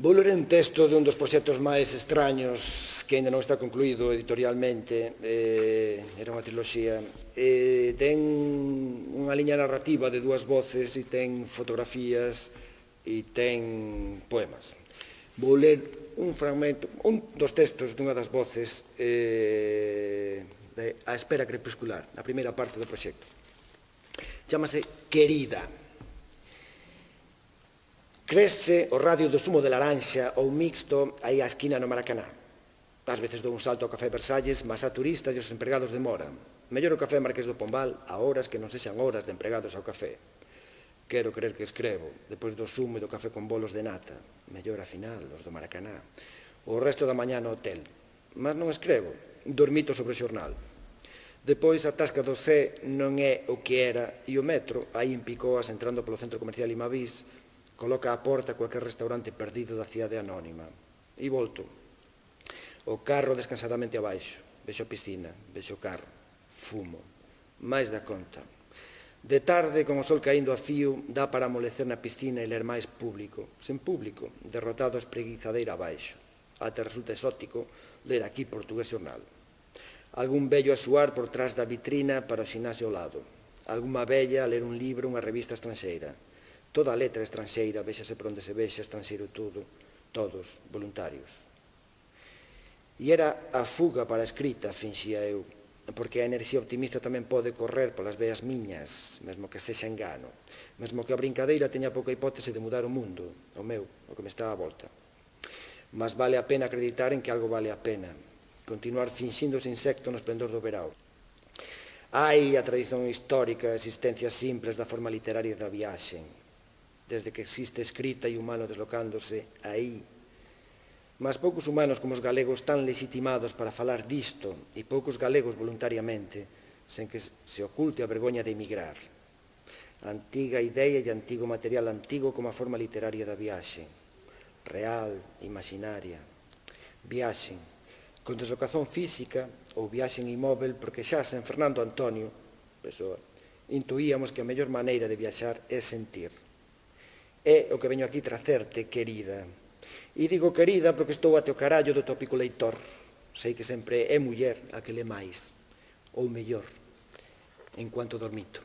Vou ler un texto dun dos proxectos máis extraños que ainda non está concluído editorialmente, era unha triloxía. Ten unha liña narrativa de dúas voces e ten fotografías e ten poemas. Vou ler un fragmento, un dos textos dunha das voces de A espera crepuscular, a primeira parte do proxecto. Chámase Querida. Cresce o radio do zumo de laranxa ou mixto aí á esquina no Maracaná. Ás veces dou un salto ao café Versalles, mas a turistas e os empregados demoran. Mellor o café Marqués do Pombal a horas que non sexan horas de empregados ao café. Quero creer que escrevo, depois do zumo e do café con bolos de nata. Mellor, afinal, os do Maracaná. O resto da mañá no hotel. Mas non escrevo, dormito sobre o xornal. Depois a tasca do C non é o que era e o metro, aí en Picoas, entrando polo centro comercial Imavís, coloca á porta cualquier restaurante perdido da cidade anónima. E volto. O carro descansadamente abaixo. Vexo a piscina, vexo o carro. Fumo. Máis da conta. De tarde, con o sol caíndo a fío, dá para amolecer na piscina e ler máis público. Sen público, derrotado a espreguizadeira abaixo. Até resulta exótico ler aquí portugués xornal. Algún vello a suar por trás da vitrina para o xinasio ao lado. Alguma vella a ler un libro, unha revista estranxeira. Toda a letra estranxeira, véxase por onde se vexa, estranxeiro todo, todos voluntarios. E era a fuga para a escrita, finxía eu, porque a enerxía optimista tamén pode correr polas veas miñas, mesmo que sexa engano, mesmo que a brincadeira teña pouca hipótese de mudar o mundo, o meu, o que me está á volta. Mas vale a pena acreditar en que algo vale a pena, continuar finxindo ese insecto no esplendor do verao. Hai a tradición histórica, existencias simples da forma literaria da viaxe, desde que existe escrita e humano deslocándose aí. Mas poucos humanos como os galegos tan legitimados para falar disto e poucos galegos voluntariamente, sen que se oculte a vergoña de emigrar. Antiga idea e antigo material antigo como a forma literaria da viaxe. Real, imaginaria. Viaxen, con deslocación física ou viaxen imóvel, porque xa San Fernando Antonio, Pessoa, intuíamos que a mellor maneira de viaxar é sentir. É o que veño aquí tracerte, querida. E digo querida porque estou ate o carallo do tópico leitor. Sei que sempre é muller a que le máis, ou mellor, en cuanto dormito.